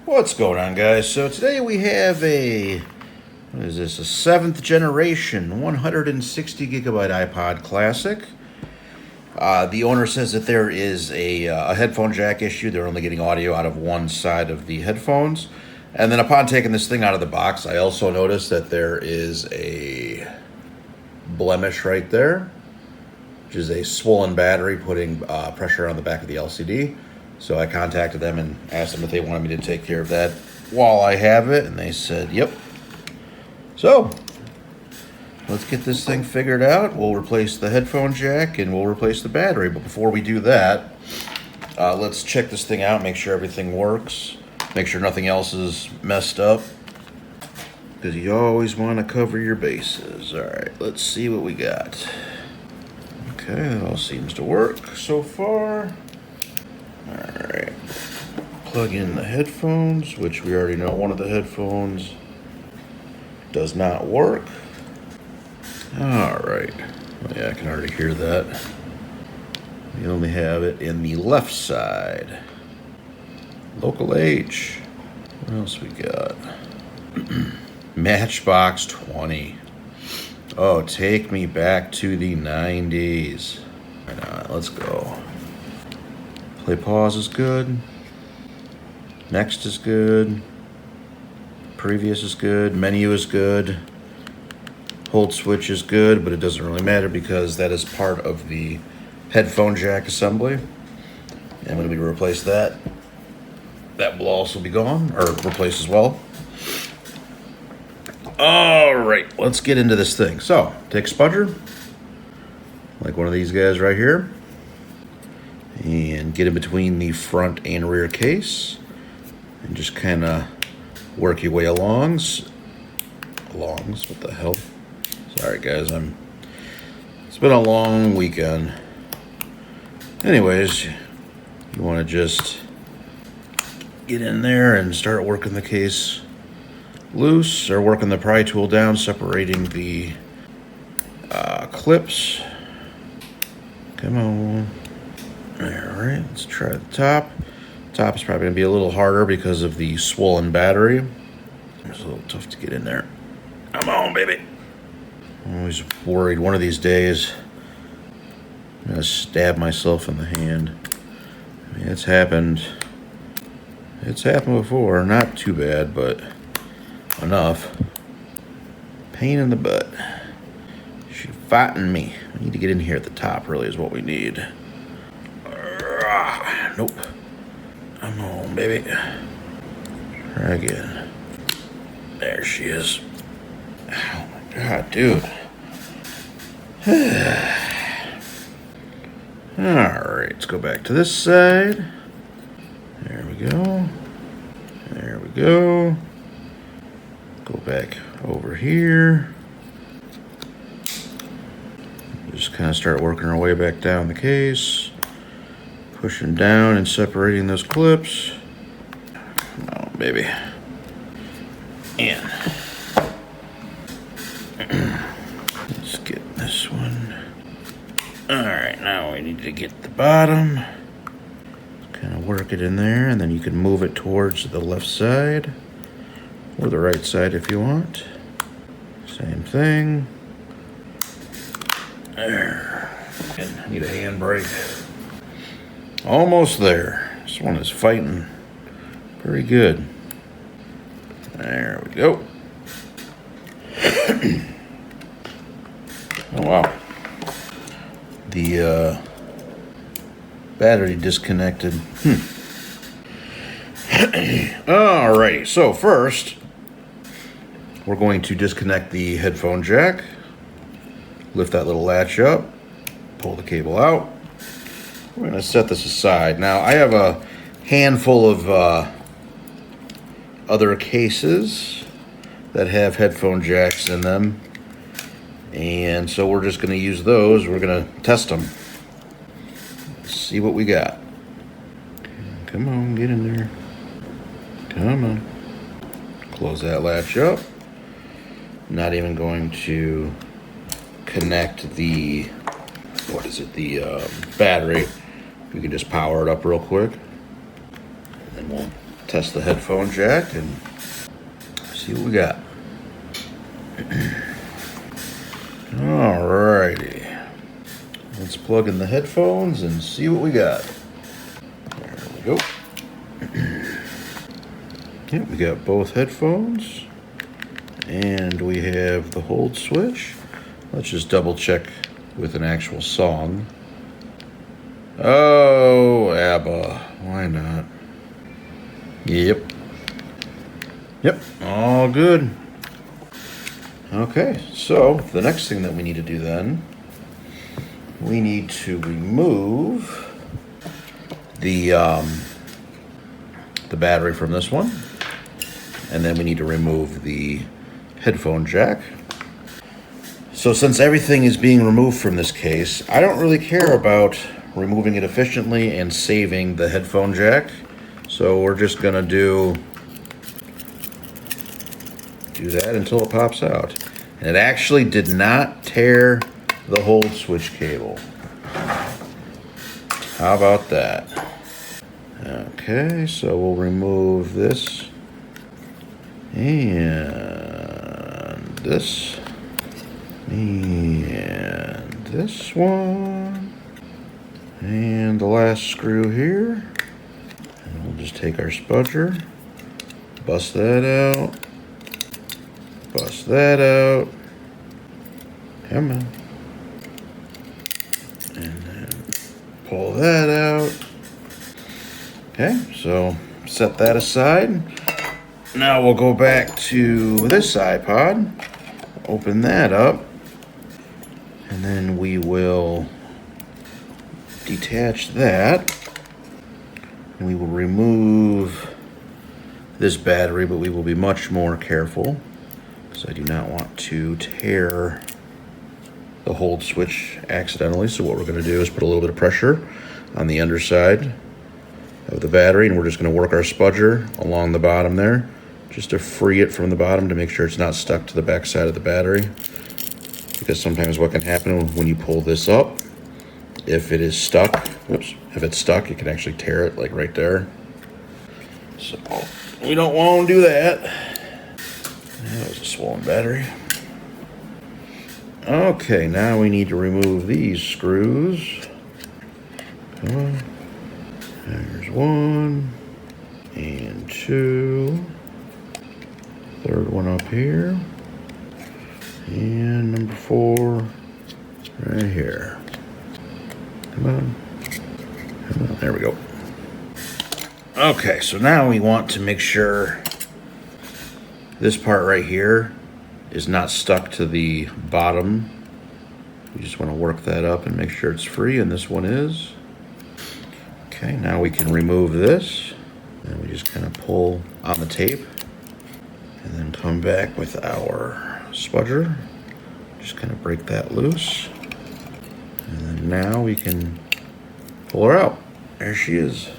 What's going on, guys? So today we have what is this, a 7th generation 160 gigabyte iPod Classic. The owner says that there is a headphone jack issue. They're only getting audio out of one side of the headphones. And then upon taking this thing out of the box, I also noticed that there is a blemish right there, which is a swollen battery putting pressure on the back of the LCD. So I contacted them and asked them if they wanted me to take care of that while I have it, and they said, yep. So, let's get this thing figured out. We'll replace the headphone jack and we'll replace the battery. But before we do that, let's check this thing out, make sure everything works, make sure nothing else is messed up, because you always want to cover your bases. All right, let's see what we got. Okay, that all seems to work so far. Alright, plug in the headphones, which we already know one of the headphones does not work. Alright, yeah, I can already hear that. We only have it in the left side. Local H. What else we got? Matchbox 20. Oh, take me back to the 90s. Why not? Let's go. Play pause is good. Next is good. Previous is good. Menu is good. Hold switch is good, but it doesn't really matter because that is part of the headphone jack assembly. And when we replace that, that will also be gone, or replaced as well. All right, let's get into this thing. So, take a spudger, like one of these guys right here, and get in between the front and rear case and just kind of work your way what the hell? Sorry guys, it's been a long weekend. Anyways, you want to just get in there and start working the case loose, or working the pry tool down, separating the clips. Come on. Alright, let's try the top. Top is probably going to be a little harder because of the swollen battery. It's a little tough to get in there. Come on, baby. I'm always worried one of these days I'm going to stab myself in the hand. I mean, it's happened. It's happened before. Not too bad, but enough. Pain in the butt. She's fighting me. We need to get in here at the top, really, is what we need. Nope. Come on, baby. Try again. There she is. Oh my god, dude. Alright, let's go back to this side. There we go. There we go. Go back over here. Just kind of start working our way back down the case. Pushing down and separating those clips. Come on, baby. And let's get this one. Alright, now we need to get the bottom. Kind of work it in there, and then you can move it towards the left side or the right side if you want. Same thing. There. And need a handbrake. Almost there. This one is fighting pretty good. There we go. Oh wow. The battery disconnected. Alrighty, so first we're going to disconnect the headphone jack. Lift that little latch up. Pull the cable out. We're going to set this aside. Now, I have a handful of other cases that have headphone jacks in them. And so we're just going to use those. We're going to test them. Let's see what we got. Come on, get in there. Come on. Close that latch up. Not even going to connect the, battery. We can just power it up real quick. And then we'll test the headphone jack and see what we got. Alrighty. Let's plug in the headphones and see what we got. There we go. Yep, we got both headphones. And we have the hold switch. Let's just double check with an actual song. Oh, ABBA. Why not? Yep. Yep, all good. Okay, so the next thing that we need to do then, we need to remove the battery from this one. And then we need to remove the headphone jack. So since everything is being removed from this case, I don't really care about removing it efficiently and saving the headphone jack. So we're just gonna do that until it pops out. And it actually did not tear the hold switch cable. How about that? Okay, so we'll remove this and this and this one and the last screw here. And we'll just take our spudger, bust that out, bust that out. Come on. And then pull that out. Okay, so set that aside. Now we'll go back to this iPod, open that up, and then we will detach that. And we will remove this battery, but we will be much more careful because I do not want to tear the hold switch accidentally. So what we're going to do is put a little bit of pressure on the underside of the battery, and we're just going to work our spudger along the bottom there just to free it from the bottom to make sure it's not stuck to the back side of the battery, because sometimes what can happen when you pull this up, if it is stuck, if it's stuck, you can actually tear it like right there. So we don't want to do that. That was a swollen battery. Okay, now we need to remove these screws. Come on. There's one and two. Third one up here. And number 4 right here. Come on. Come on. There we go. Okay, so now we want to make sure this part right here is not stuck to the bottom. We just want to work that up and make sure it's free, and this one is. Okay, now we can remove this, and we just kind of pull on the tape, and then come back with our spudger. Just kind of break that loose, and then now we can pull her out. There she is.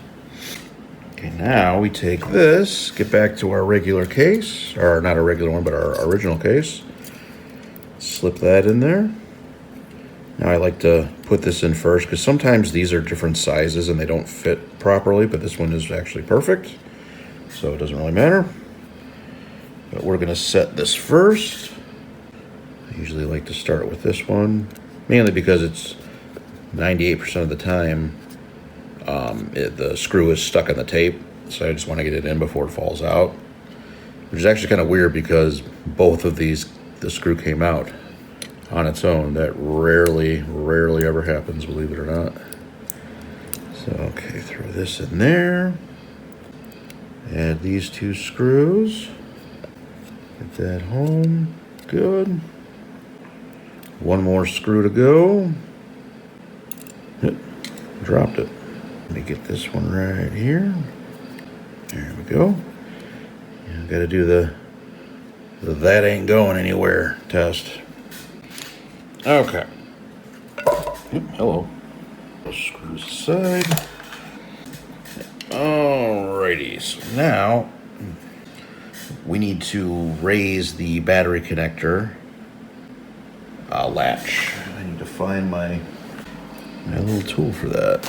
Okay, now we take this, get back to our regular case, or not a regular one, but our original case. Slip that in there. Now I like to put this in first because sometimes these are different sizes and they don't fit properly, but this one is actually perfect, so it doesn't really matter. But we're going to set this first. I usually like to start with this one, mainly because it's 98% of the time the screw is stuck in the tape, so I just want to get it in before it falls out, which is actually kind of weird because both of these, the screw came out on its own. That rarely ever happens, believe it or not. So, okay, throw this in there. Add these 2 screws. Get that home. Good. One more screw to go. Dropped it. Let me get this one right here. There we go. Got to do the that ain't going anywhere test. Okay. Hello. Those screws aside. Alrighty, so now we need to raise the battery connector latch. I need to find my little tool for that.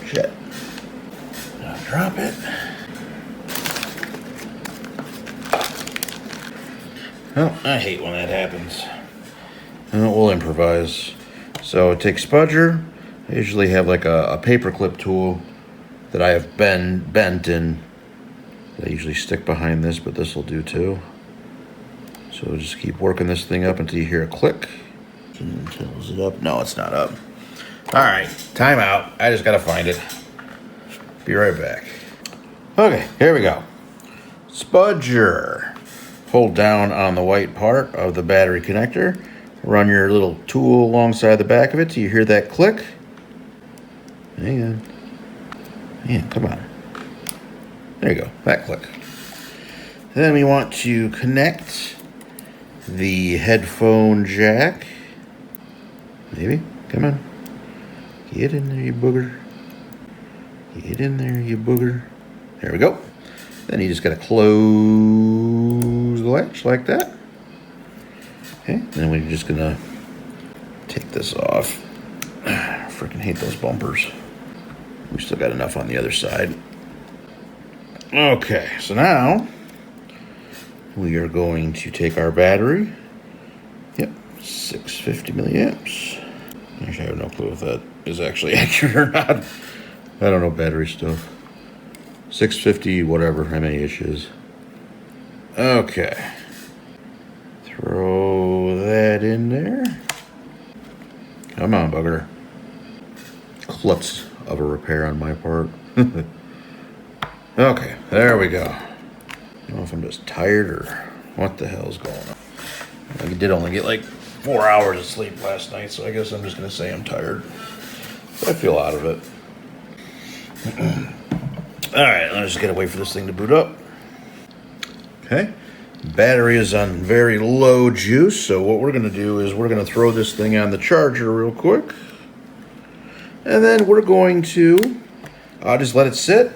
Shit. Now drop it. Well, I hate when that happens. We'll improvise. So take spudger. I usually have like a paper clip tool that I have bent in. I usually stick behind this, but this will do too. So just keep working this thing up until you hear a click. Is it up? No, it's not up. All right, time out. I just gotta find it. Be right back. Okay, here we go. Spudger. Hold down on the white part of the battery connector. Run your little tool alongside the back of it till you hear that click. Hang on. Man, come on. There you go, that click. Then we want to connect the headphone jack. Maybe, come on. Get in there, you booger. Get in there, you booger. There we go. Then you just gotta close the latch like that. Okay, then we're just gonna take this off. I freaking hate those bumpers. We still got enough on the other side. Okay, so now we are going to take our battery. Yep, 650 milliamps. Actually, I have no clue if that is actually accurate or not. I don't know battery stuff. 650, whatever, how many issues. Okay. Throw that in there. Come on, bugger. Klutz of a repair on my part. Okay, there we go. I don't know if I'm just tired or what the hell's going on. I did only get like 4 hours of sleep last night, so I guess I'm just going to say I'm tired. But I feel out of it. Alright, I'm just going to wait for this thing to boot up. Okay, battery is on very low juice, so what we're going to do is we're going to throw this thing on the charger real quick. And then we're going to just let it sit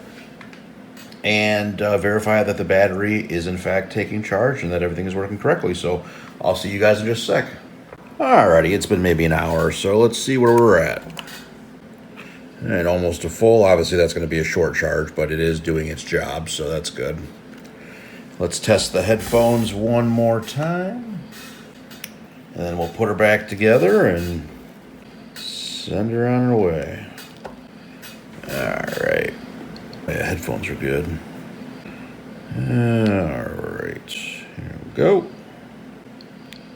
and verify that the battery is in fact taking charge and that everything is working correctly. So I'll see you guys in just a sec. Alrighty, it's been maybe an hour or so. Let's see where we're at. And almost a full. Obviously that's going to be a short charge, but it is doing its job, so that's good. Let's test the headphones one more time. And then we'll put her back together and send her on her way. Alright. Yeah, headphones are good. Alright. Here we go.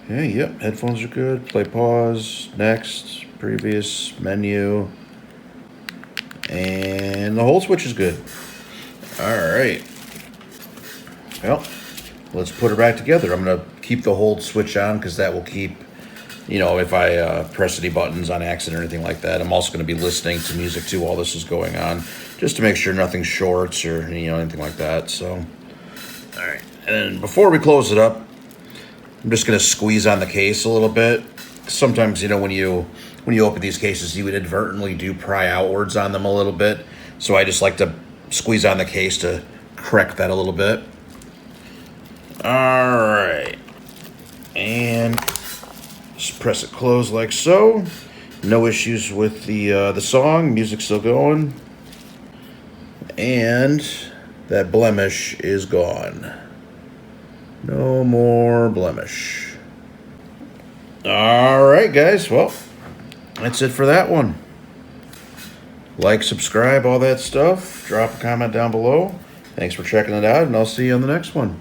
Okay, yep, headphones are good. Play pause. Next. Previous. Menu. And the whole switch is good. Alright. Well, let's put her back together. I'm going to keep the hold switch on because that will keep, you know, if I press any buttons on accident or anything like that. I'm also going to be listening to music too while this is going on, just to make sure nothing shorts or, you know, anything like that. So, all right. And before we close it up, I'm just going to squeeze on the case a little bit. Sometimes, you know, when you open these cases, you would inadvertently do pry outwards on them a little bit. So I just like to squeeze on the case to correct that a little bit. All right. And just press it closed like so. No issues with the song. Music's still going. And that blemish is gone. No more blemish. All right, guys. Well, that's it for that one. Like, subscribe, all that stuff. Drop a comment down below. Thanks for checking it out, and I'll see you on the next one.